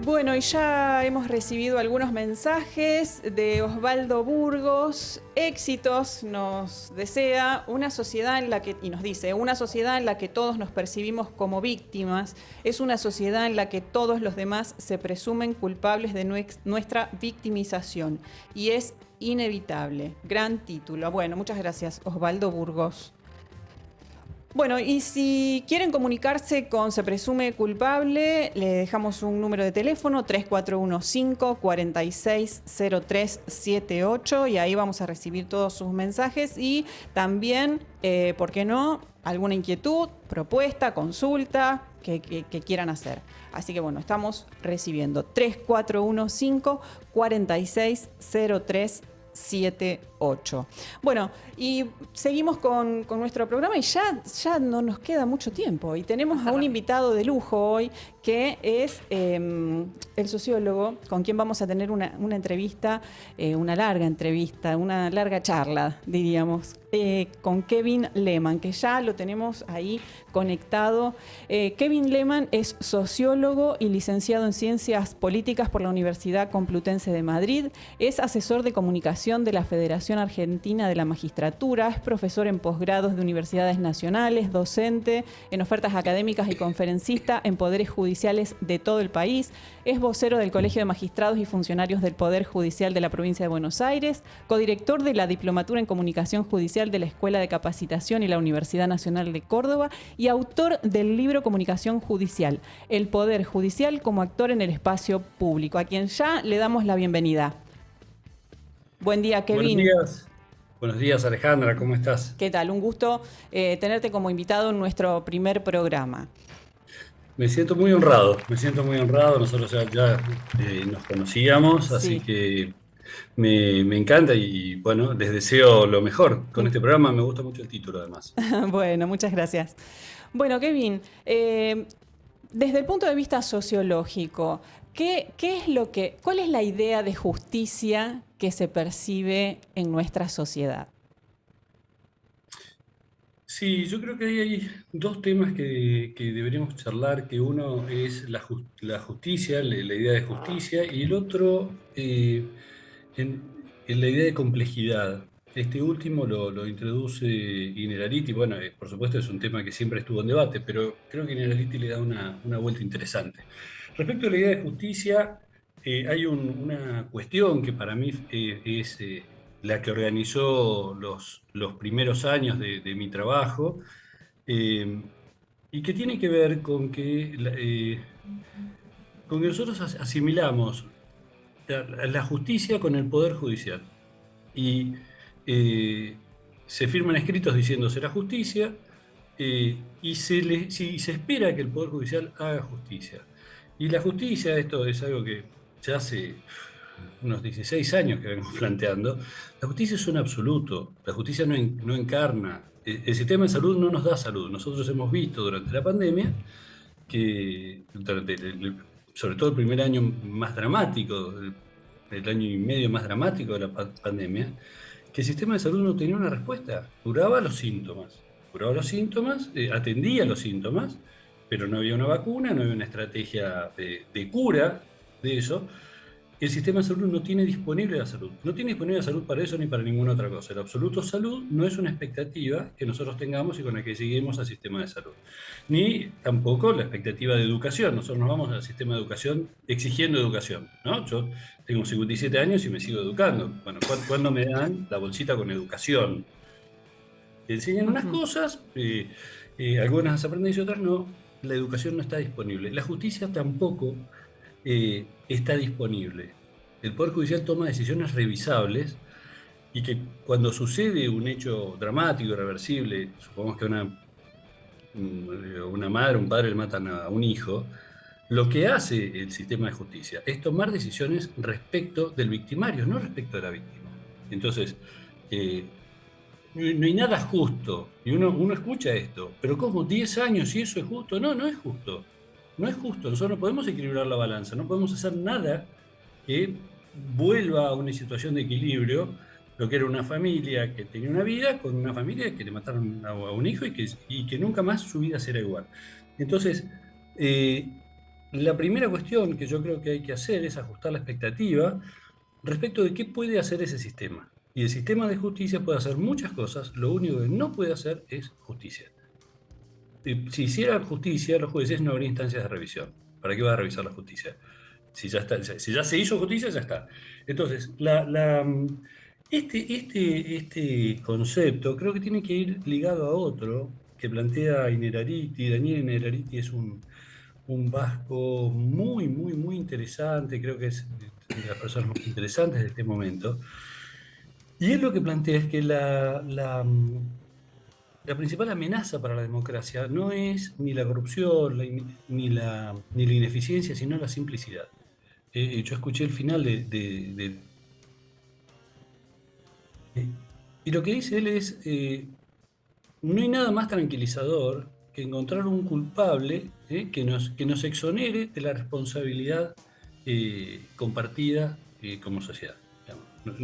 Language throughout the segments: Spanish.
Bueno, y ya hemos recibido algunos mensajes de Osvaldo Burgos. Éxitos nos desea una sociedad en la que, y nos dice, una sociedad en la que todos nos percibimos como víctimas, es una sociedad en la que todos los demás se presumen culpables de nuestra victimización y es inevitable. Gran título. Bueno, muchas gracias, Osvaldo Burgos. Bueno, y si quieren comunicarse con Se Presume Culpable, le dejamos un número de teléfono, 3415-460378, y ahí vamos a recibir todos sus mensajes y también, ¿por qué no?, alguna inquietud, propuesta, consulta que quieran hacer. Así que bueno, estamos recibiendo 3415-460378. Bueno, y seguimos con nuestro programa y ya no nos queda mucho tiempo. Y tenemos a un invitado de lujo hoy, que es el sociólogo, con quien vamos a tener una entrevista, una larga charla, diríamos, con Kevin Lehmann, que ya lo tenemos ahí conectado. Kevin Lehmann es sociólogo y licenciado en Ciencias Políticas por la Universidad Complutense de Madrid. Es asesor de comunicación de la Federación Argentina de la Magistratura. Es profesor en posgrados de universidades nacionales, docente en ofertas académicas y conferencista en poderes judiciales de todo el país. Es vocero del Colegio de Magistrados y Funcionarios del Poder Judicial de la Provincia de Buenos Aires, codirector de la Diplomatura en Comunicación Judicial de la Escuela de Capacitación y la Universidad Nacional de Córdoba y autor del libro Comunicación Judicial, El Poder Judicial como actor en el espacio público, a quien ya le damos la bienvenida. Buen día, Buenos Kevin. días. Buenos días, Alejandra, ¿cómo estás? ¿Qué tal? Un gusto tenerte como invitado en nuestro primer programa. Me siento muy honrado, me siento muy honrado. Nosotros ya nos conocíamos, así Sí. que me encanta y bueno, les deseo lo mejor con este programa. Me gusta mucho el título, además. Bueno, muchas gracias. Bueno, Kevin, desde el punto de vista sociológico, ¿cuál es la idea de justicia que se percibe en nuestra sociedad? Sí, yo creo que ahí hay dos temas que deberíamos charlar, que uno es la justicia, la idea de justicia, y el otro en la idea de complejidad. Este último lo introduce Innerarity. Bueno, por supuesto es un tema que siempre estuvo en debate, pero creo que Innerarity le da una vuelta interesante. Respecto a la idea de justicia, hay una cuestión que para mí es la que organizó los primeros años de mi trabajo, eh, y que tiene que ver con que nosotros asimilamos la justicia con el poder judicial. Y eh, se firman escritos diciendo será justicia, y se espera que el Poder Judicial haga justicia. Y la justicia, esto es algo que ya hace unos 16 años que venimos planteando, la justicia es un absoluto, la justicia no encarna. El sistema de salud no nos da salud. Nosotros hemos visto durante la pandemia que, sobre todo el primer año más dramático, el año y medio más dramático de la pandemia, que el sistema de salud no tenía una respuesta. Curaba los síntomas, atendía los síntomas, pero no había una vacuna, no había una estrategia de cura de eso. El sistema de salud no tiene disponible la salud. No tiene disponible la salud para eso ni para ninguna otra cosa. El absoluto salud no es una expectativa que nosotros tengamos y con la que lleguemos al sistema de salud. Ni tampoco la expectativa de educación. Nosotros nos vamos al sistema de educación exigiendo educación, ¿no? Yo tengo 57 años y me sigo educando. Bueno, ¿cuándo me dan la bolsita con educación? Te enseñan unas Ujú. cosas, algunas las aprendes y otras no. La educación no está disponible. La justicia tampoco está disponible. El Poder Judicial toma decisiones revisables y que cuando sucede un hecho dramático, irreversible, supongamos que una madre o un padre le matan a un hijo, lo que hace el sistema de justicia es tomar decisiones respecto del victimario, no respecto de la víctima. Entonces, eh, no hay nada justo. Y uno escucha esto, pero ¿cómo? ¿10 años y eso es justo? No, no es justo. No es justo. Nosotros no podemos equilibrar la balanza, no podemos hacer nada que vuelva a una situación de equilibrio lo que era una familia que tenía una vida con una familia que le mataron a un hijo y que nunca más su vida será igual. Entonces, eh, la primera cuestión que yo creo que hay que hacer es ajustar la expectativa respecto de qué puede hacer ese sistema. Y el sistema de justicia puede hacer muchas cosas, lo único que no puede hacer es justicia. Si hiciera justicia, los jueces no habría instancias de revisión. ¿Para qué va a revisar la justicia? Si ya está, si ya se hizo justicia, ya está. Entonces, este concepto creo que tiene que ir ligado a otro que plantea Innerarity. Daniel Innerarity es un vasco muy, muy, muy interesante, creo que es de las personas más interesantes de este momento. Y él lo que plantea es que la principal amenaza para la democracia no es ni la corrupción ni la ineficiencia, sino la simplicidad. Yo escuché el final y lo que dice él es, no hay nada más tranquilizador que encontrar un culpable que nos exonere de la responsabilidad compartida como sociedad. Digamos.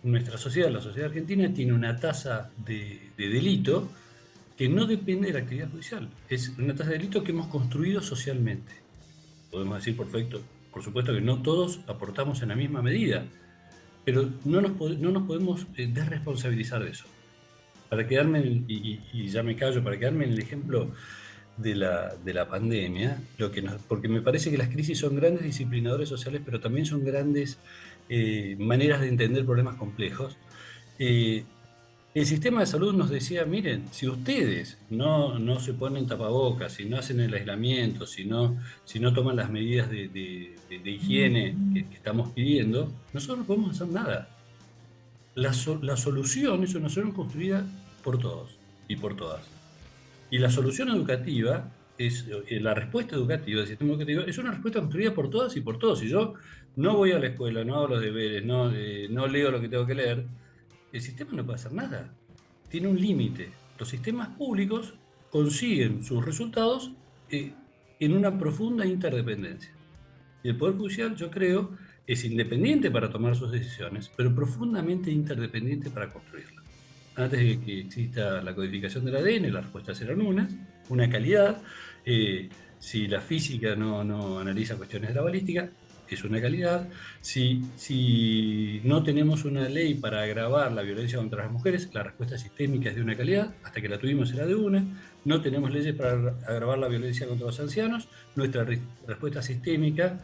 Nuestra sociedad, la sociedad argentina, tiene una tasa de delito que no depende de la actividad judicial. Es una tasa de delito que hemos construido socialmente. Podemos decir, perfecto, por supuesto que no todos aportamos en la misma medida, pero no nos podemos desresponsabilizar de eso. Para quedarme, y ya me callo, para quedarme en el ejemplo de la pandemia, porque me parece que las crisis son grandes disciplinadores sociales, pero también son grandes maneras de entender problemas complejos. Eh, el sistema de salud nos decía, miren, si ustedes no se ponen tapabocas, si no hacen el aislamiento, si no toman las medidas de higiene que estamos pidiendo, nosotros no podemos hacer nada. La solución es una solución construida por todos y por todas. Y la solución educativa, la respuesta educativa del sistema educativo, es una respuesta construida por todas y por todos. Si yo no voy a la escuela, no hago los deberes, no leo lo que tengo que leer, el sistema no puede hacer nada. Tiene un límite. Los sistemas públicos consiguen sus resultados en una profunda interdependencia. Y el Poder Judicial, yo creo, es independiente para tomar sus decisiones, pero profundamente interdependiente para construirlas. Antes de que exista la codificación del ADN, las respuestas eran una calidad. Si la física no analiza cuestiones de la balística, es una calidad. Si no tenemos una ley para agravar la violencia contra las mujeres, la respuesta sistémica es de una calidad. Hasta que la tuvimos era de una. No tenemos leyes para agravar la violencia contra los ancianos. Nuestra respuesta sistémica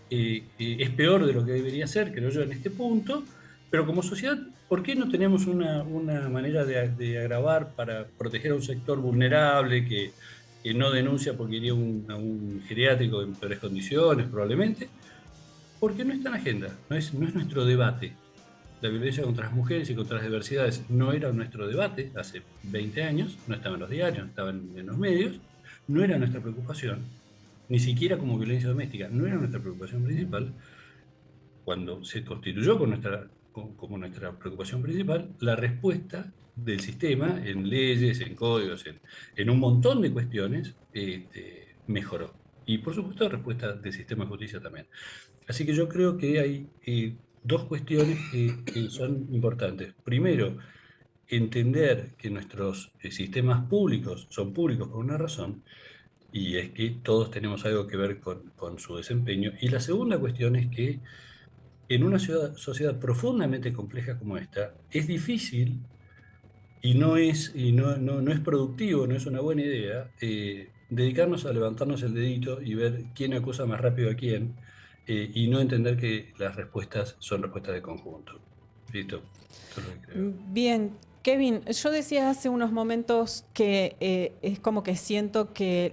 es peor de lo que debería ser, creo yo, en este punto. Pero como sociedad, ¿por qué no tenemos una manera de agravar para proteger a un sector vulnerable que no denuncia porque iría a un geriátrico en peores condiciones, probablemente? Porque no está en la agenda, no es nuestro debate. La violencia contra las mujeres y contra las diversidades no era nuestro debate hace 20 años, no estaba en los diarios, no estaba en los medios, no era nuestra preocupación, ni siquiera como violencia doméstica, no era nuestra preocupación principal. Cuando se constituyó como nuestra preocupación principal, la respuesta del sistema en leyes, en códigos, en un montón de cuestiones, mejoró. Y por supuesto, la respuesta del sistema de justicia también. Así que yo creo que hay dos cuestiones que son importantes. Primero, entender que nuestros sistemas públicos son públicos por una razón, y es que todos tenemos algo que ver con su desempeño. Y la segunda cuestión es que en una sociedad profundamente compleja como esta, es difícil no es productivo, no es una buena idea dedicarnos a levantarnos el dedito y ver quién acusa más rápido a quién y no entender que las respuestas son respuestas de conjunto. ¿Listo? Eso es lo que creo. Bien, Kevin, yo decía hace unos momentos que es como que siento que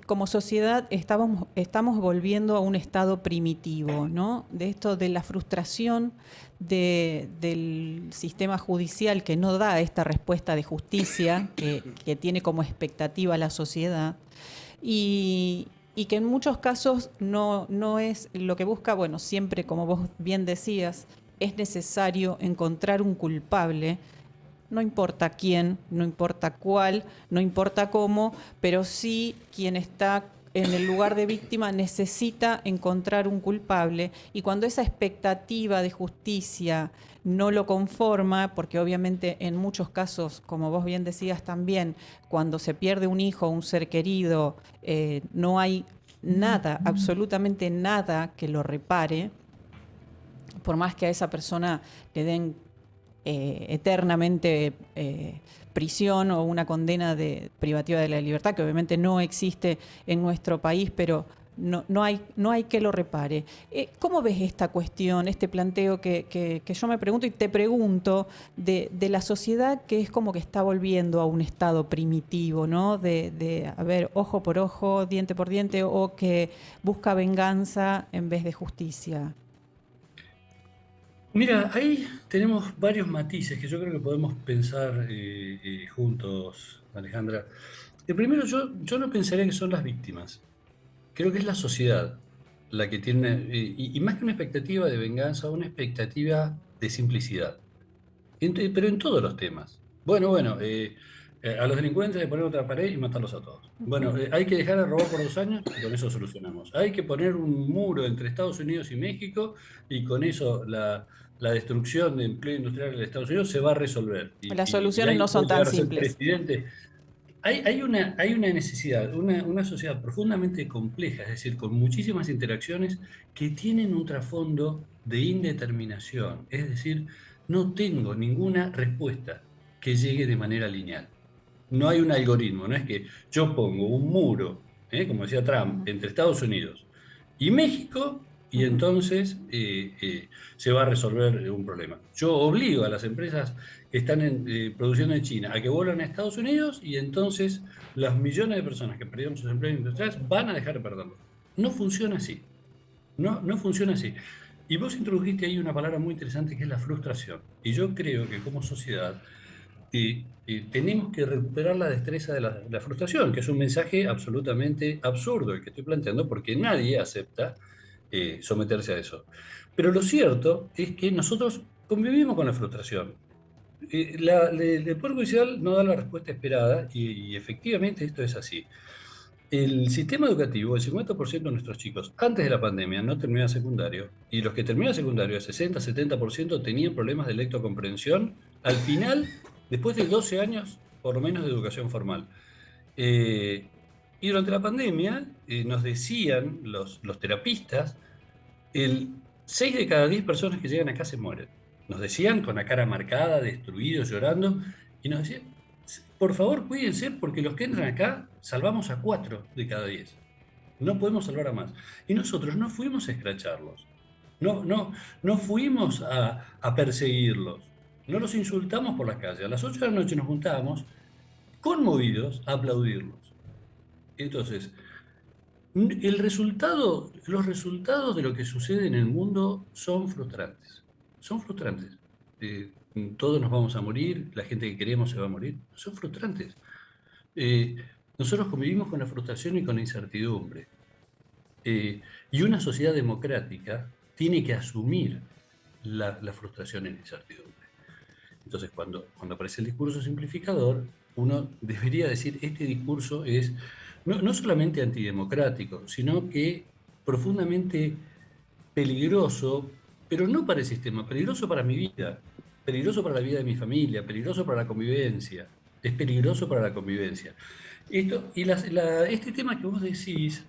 como sociedad estamos volviendo a un estado primitivo, ¿no? De esto de la frustración del sistema judicial que no da esta respuesta de justicia que tiene como expectativa la sociedad y que en muchos casos no es lo que busca, bueno, siempre como vos bien decías, es necesario encontrar un culpable, no importa quién, no importa cuál, no importa cómo, pero sí quien está en el lugar de víctima necesita encontrar un culpable y cuando esa expectativa de justicia no lo conforma, porque obviamente en muchos casos, como vos bien decías también, cuando se pierde un hijo o un ser querido, no hay nada, absolutamente nada que lo repare, por más que a esa persona le den eternamente prisión o una condena de privativa de la libertad, que obviamente no existe en nuestro país, pero no hay que lo repare. ¿Cómo ves esta cuestión, este planteo que yo me pregunto y te pregunto de la sociedad que es como que está volviendo a un estado primitivo, ¿no? A ver, ojo por ojo, diente por diente, o que busca venganza en vez de justicia? Mira, ahí tenemos varios matices que yo creo que podemos pensar juntos, Alejandra. El primero, yo no pensaría que son las víctimas. Creo que es la sociedad la que tiene, y más que una expectativa de venganza, una expectativa de simplicidad. Pero en todos los temas. A los delincuentes de poner otra pared y matarlos a todos. Bueno, hay que dejar de robar por 2 años y con eso solucionamos. Hay que poner un muro entre Estados Unidos y México y con eso la destrucción de empleo industrial en Estados Unidos se va a resolver. Las Y soluciones no alguien son puede tan llegar a ser simples. presidente. Hay una necesidad, una sociedad profundamente compleja, es decir, con muchísimas interacciones que tienen un trasfondo de indeterminación. Es decir, no tengo ninguna respuesta que llegue de manera lineal. No hay un algoritmo, no es que yo pongo un muro, como decía Trump, entre Estados Unidos y México y Ujú. entonces se va a resolver un problema. Yo obligo a las empresas que están produciendo en China a que vuelvan a Estados Unidos y entonces los millones de personas que perdieron sus empleos industriales van a dejar de perderlos. No funciona así. No funciona así. Y vos introdujiste ahí una palabra muy interesante que es la frustración. Y yo creo que como sociedad tenemos que recuperar la destreza de la frustración, que es un mensaje absolutamente absurdo el que estoy planteando, porque nadie acepta someterse a eso. Pero lo cierto es que nosotros convivimos con la frustración. El Poder Judicial no da la respuesta esperada y efectivamente esto es así. El sistema educativo, el 50% de nuestros chicos antes de la pandemia no terminaban secundario y los que terminaban secundario, el 60-70% tenían problemas de lectocomprensión al final, después de 12 años por lo menos de educación formal. Eh, y durante la pandemia nos decían los terapistas, el 6 de cada 10 personas que llegan acá se mueren. Nos decían con la cara marcada, destruidos, llorando, y nos decían, por favor cuídense porque los que entran acá salvamos a 4 de cada 10. No podemos salvar a más. Y nosotros no fuimos a escracharlos, no fuimos a perseguirlos, no los insultamos por la calle. A las 8 de la noche nos juntábamos conmovidos a aplaudirlos. Entonces, los resultados de lo que sucede en el mundo son frustrantes. Son frustrantes. Eh, Todos nos vamos a morir, la gente que queremos se va a morir. Son frustrantes. Eh, Nosotros convivimos con la frustración y con la incertidumbre. Y una sociedad democrática tiene que asumir la frustración y la incertidumbre. Entonces, cuando aparece el discurso simplificador, uno debería decir, este discurso es no solamente antidemocrático, sino que profundamente peligroso, pero no para el sistema, peligroso para mi vida, peligroso para la vida de mi familia, peligroso para la convivencia, es peligroso para la convivencia. Este tema que vos decís,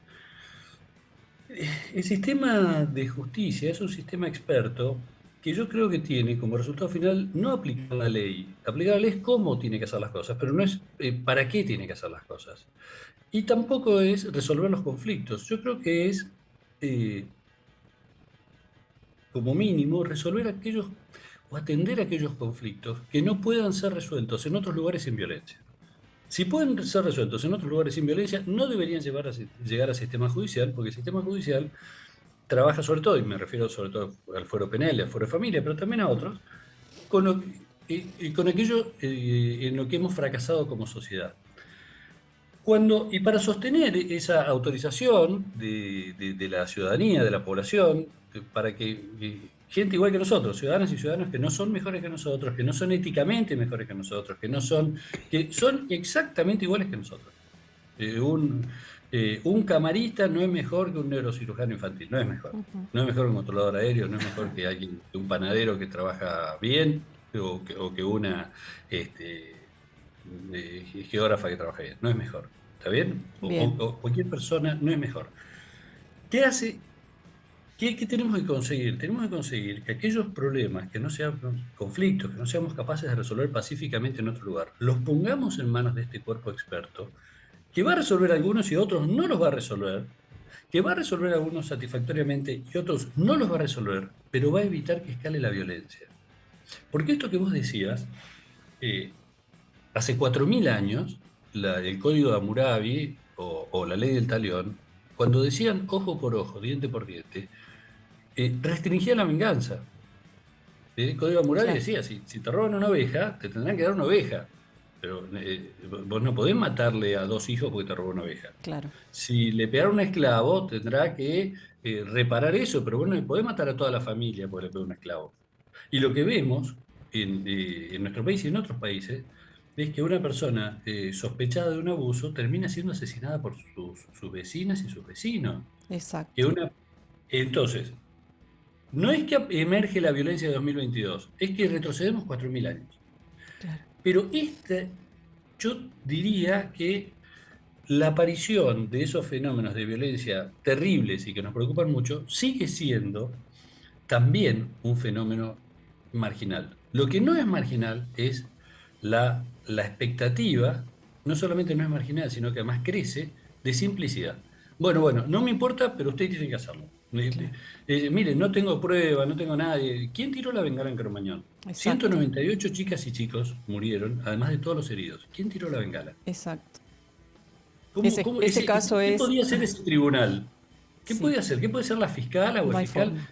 el sistema de justicia es un sistema experto que yo creo que tiene como resultado final no aplicar la ley. Aplicar la ley es cómo tiene que hacer las cosas, pero no es para qué tiene que hacer las cosas. Y tampoco es resolver los conflictos. Yo creo que es, eh, como mínimo, resolver aquellos o atender aquellos conflictos que no puedan ser resueltos en otros lugares sin violencia. Si pueden ser resueltos en otros lugares sin violencia, no deberían llegar al sistema judicial, porque el sistema judicial trabaja sobre todo, y me refiero sobre todo al fuero penal y al fuero de familia, pero también a otros, con aquello en lo que hemos fracasado como sociedad. Y para sostener esa autorización de la ciudadanía, de la población, para que gente igual que nosotros, ciudadanas y ciudadanos que no son mejores que nosotros, que no son éticamente mejores que nosotros, que son exactamente iguales que nosotros. Un camarista no es mejor que un neurocirujano infantil, no es mejor. Ujú. No es mejor que un controlador aéreo, no es mejor que un panadero que trabaja bien o que una geógrafa que trabaja bien. No es mejor. ¿Está bien? Bien. O cualquier persona no es mejor. ¿Qué hace? ¿Qué tenemos que conseguir? Tenemos que conseguir que aquellos problemas, que no sean conflictos, que no seamos capaces de resolver pacíficamente en otro lugar, los pongamos en manos de este cuerpo experto, que va a resolver algunos y otros no los va a resolver, que va a resolver algunos satisfactoriamente y otros no los va a resolver, pero va a evitar que escale la violencia. Porque esto que vos decías, eh, hace 4.000 años, el Código de Hammurabi o la Ley del Talión, cuando decían ojo por ojo, diente por diente, restringía la venganza. El Código de Hammurabi Claro, decía, si te roban una oveja, te tendrán que dar una oveja. Pero vos no podés matarle a 2 hijos porque te robó una oveja. claro. Si le pegaron un esclavo, tendrá que reparar eso, pero bueno, podés matar a toda la familia porque le pegó un esclavo. Y lo que vemos en nuestro país y en otros países es que una persona sospechada de un abuso termina siendo asesinada por sus vecinas y sus vecinos. Que Exacto. una, entonces, no es que emerge la violencia de 2022, es que retrocedemos 4.000 años. Claro. Pero yo diría que la aparición de esos fenómenos de violencia terribles y que nos preocupan mucho sigue siendo también un fenómeno marginal. Lo que no es marginal es la expectativa, no solamente no es marginal, sino que además crece de simplicidad. Bueno, no me importa, pero ustedes tienen que hacerlo. Claro. Miren, no tengo prueba, no tengo nadie. ¿Quién tiró la bengala en Cromañón? Exacto. 198 chicas y chicos murieron, además de todos los heridos. ¿Quién tiró la bengala? Exacto. ¿Cómo, cómo Ese ese, caso qué es, podía hacer ese tribunal? ¿Qué sí, puede hacer? ¿Qué puede ser la fiscala o el no hay fiscal? forma.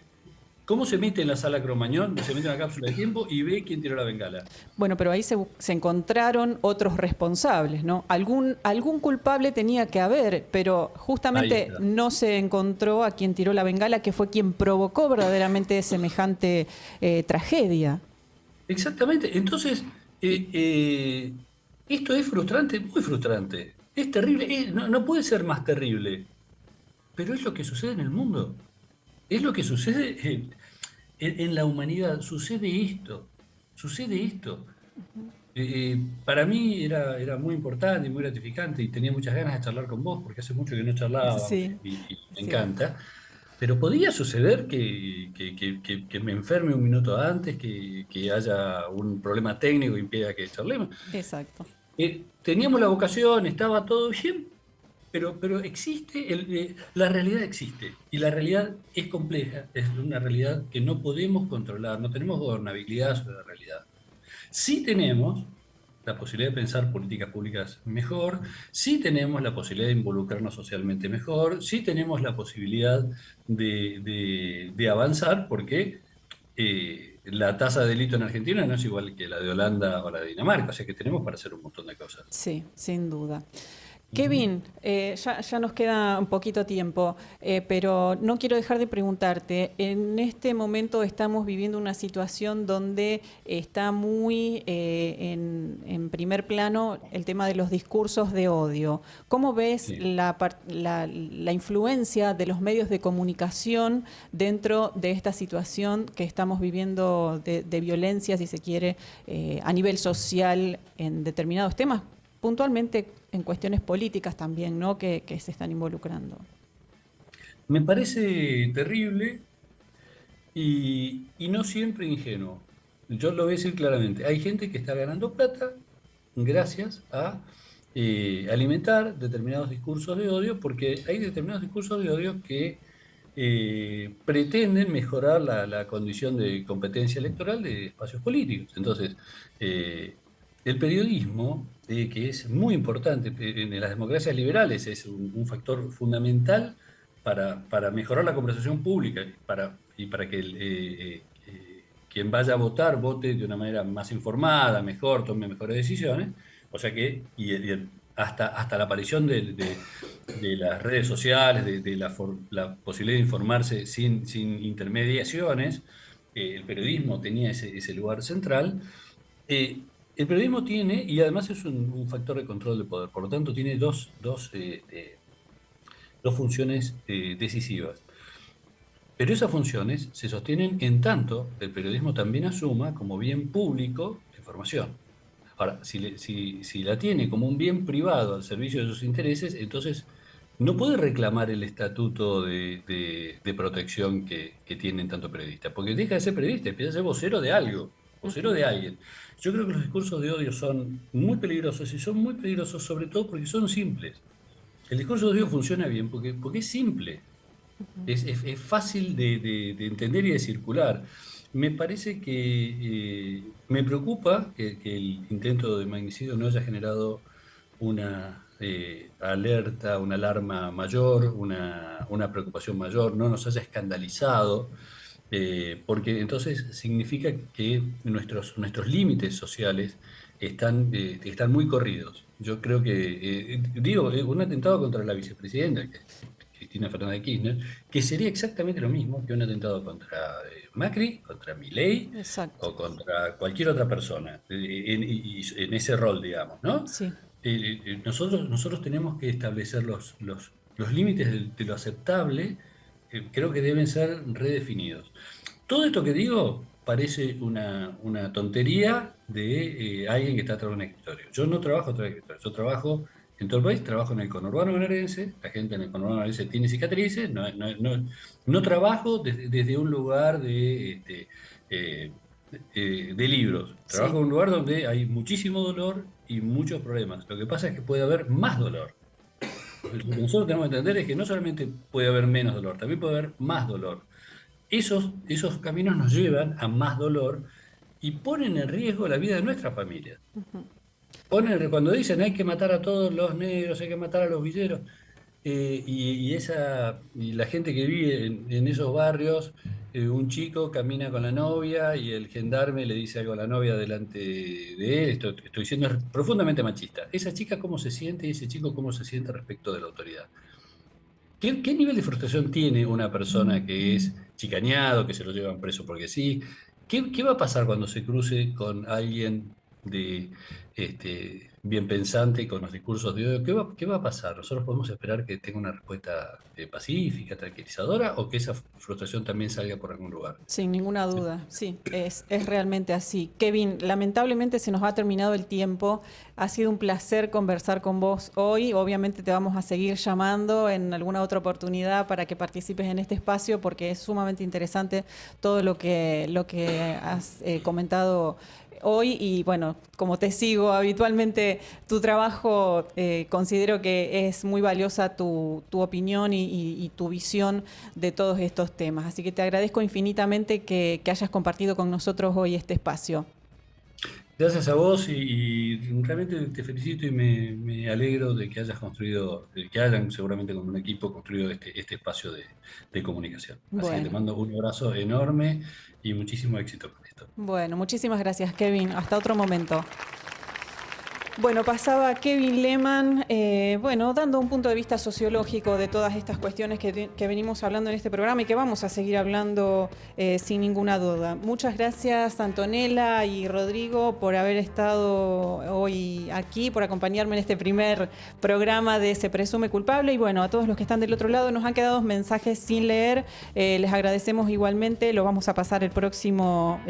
¿Cómo se mete en la sala Cromañón? Se mete en una cápsula de tiempo y ve quién tiró la bengala. Bueno, pero ahí se encontraron otros responsables, ¿no? Algún culpable tenía que haber, pero Ahí justamente está. no se encontró a quien tiró la bengala, que fue quien provocó verdaderamente semejante tragedia. Exactamente. Entonces, eh, eh, esto es frustrante, muy frustrante. Es terrible. No puede ser más terrible, pero es lo que sucede en el mundo. Es lo que sucede en la humanidad. Sucede esto. Sucede esto. Para mí era muy importante y muy gratificante y tenía muchas ganas de charlar con vos porque hace mucho que no charlábamos Sí, y me sí. encanta. Pero podría suceder que me enferme un minuto antes, que haya un problema técnico que impida que charlemos. Exacto. Teníamos la vocación, estaba todo bien, pero existe, la realidad existe y la realidad es compleja, es una realidad que no podemos controlar, no tenemos gobernabilidad sobre la realidad. Sí tenemos la posibilidad de pensar políticas públicas mejor, sí tenemos la posibilidad de involucrarnos socialmente mejor, sí tenemos la posibilidad de avanzar porque la tasa de delito en Argentina no es igual que la de Holanda o la de Dinamarca, o sea que tenemos para hacer un montón de cosas. Sí, sin duda. Ujú. Kevin, ya nos queda un poquito tiempo, pero no quiero dejar de preguntarte. En este momento estamos viviendo una situación donde está muy en primer plano el tema de los discursos de odio. ¿Cómo ves Sí. la influencia de los medios de comunicación dentro de esta situación que estamos viviendo de violencia, si se quiere, a nivel social en determinados temas? Puntualmente en cuestiones políticas también, ¿no? Que se están involucrando. Me parece terrible y no siempre ingenuo. Yo lo voy a decir claramente. Hay gente que está ganando plata gracias a alimentar determinados discursos de odio, porque hay determinados discursos de odio que pretenden mejorar la condición de competencia electoral de espacios políticos. Entonces, el periodismo, que es muy importante en las democracias liberales, es un factor fundamental para mejorar la conversación pública y para que quien vaya a votar vote de una manera más informada, mejor, tome mejores decisiones. O sea que, hasta la aparición de las redes sociales, de la posibilidad de informarse sin intermediaciones, el periodismo tenía ese lugar central. El periodismo tiene, y además es un factor de control de poder, por lo tanto tiene dos funciones decisivas. Pero esas funciones se sostienen en tanto el periodismo también asuma como bien público la información. Ahora, si la tiene como un bien privado al servicio de sus intereses, entonces no puede reclamar el estatuto de protección que tienen tanto periodistas, porque deja de ser periodista, empieza a ser vocero de algo, vocero de alguien. Yo creo que los discursos de odio son muy peligrosos, y son muy peligrosos sobre todo porque son simples. El discurso de odio funciona bien porque es simple, es fácil de entender y de circular. Me parece que me preocupa que el intento de magnicidio no haya generado una alerta, una alarma mayor, una preocupación mayor, no nos haya escandalizado, porque entonces significa que nuestros límites sociales están muy corridos. Yo creo que, un atentado contra la vicepresidenta, que es Cristina Fernández de Kirchner, que sería exactamente lo mismo que un atentado contra Macri, contra Milei Exacto. o contra cualquier otra persona, en ese rol, digamos, ¿no? Sí. Nosotros tenemos que establecer los límites de lo aceptable, creo que deben ser redefinidos. Todo esto que digo parece una tontería de alguien que está atrás de un escritorio. Yo no trabajo atrás de un escritorio, yo trabajo en todo el país, trabajo en el conurbano bonaerense, la gente en el conurbano bonaerense tiene cicatrices, no trabajo desde un lugar de libros, trabajo Sí. en un lugar donde hay muchísimo dolor y muchos problemas. Lo que pasa es que puede haber más dolor. Lo que nosotros tenemos que entender es que no solamente puede haber menos dolor, también puede haber más dolor. Esos caminos nos llevan a más dolor y ponen en riesgo la vida de nuestra familia. Cuando dicen hay que matar a todos los negros, hay que matar a los villeros, y la gente que vive en esos barrios, un chico camina con la novia y el gendarme le dice algo a la novia delante de él, esto estoy diciendo es profundamente machista. Esa chica cómo se siente y ese chico cómo se siente respecto de la autoridad. ¿Qué nivel de frustración tiene una persona que es chicaneado, que se lo llevan preso porque sí? ¿Qué va a pasar cuando se cruce con alguien de bien pensante con los discursos de odio? ¿Qué va a pasar? ¿Nosotros podemos esperar que tenga una respuesta pacífica, tranquilizadora, o que esa frustración también salga por algún lugar? Sin ninguna duda, sí, es realmente así. Kevin, lamentablemente se nos ha terminado el tiempo. Ha sido un placer conversar con vos hoy. Obviamente te vamos a seguir llamando en alguna otra oportunidad para que participes en este espacio porque es sumamente interesante todo lo que has comentado hoy y bueno, como te sigo habitualmente tu trabajo, considero que es muy valiosa tu opinión y tu visión de todos estos temas. Así que te agradezco infinitamente que hayas compartido con nosotros hoy este espacio. Gracias a vos y realmente te felicito y me alegro de que hayas construido, de que hayan seguramente con un equipo construido este espacio de comunicación. Así que te Bueno, mando un abrazo enorme y muchísimo éxito con esto. bueno, muchísimas gracias, Kevin. Hasta otro momento. Bueno, pasaba Kevin Lehmann, bueno, dando un punto de vista sociológico de todas estas cuestiones que venimos hablando en este programa y que vamos a seguir hablando sin ninguna duda. Muchas gracias, Antonella y Rodrigo, por haber estado hoy aquí, por acompañarme en este primer programa de Se Presume Culpable. Y bueno, a todos los que están del otro lado, nos han quedado mensajes sin leer. Les agradecemos igualmente, lo vamos a pasar el próximo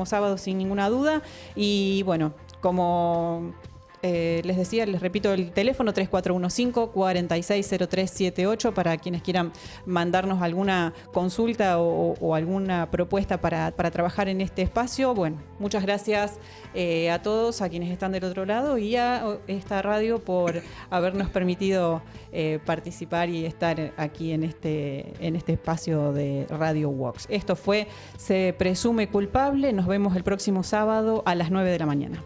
sábado sin ninguna duda. Y bueno, como les decía, les repito el teléfono 3415-460378 para quienes quieran mandarnos alguna consulta o alguna propuesta para trabajar en este espacio. Bueno, muchas gracias a todos, a quienes están del otro lado y a esta radio por habernos permitido participar y estar aquí en este espacio de Radio Vox. Esto fue Se Presume Culpable. Nos vemos el próximo sábado a las 9 de la mañana.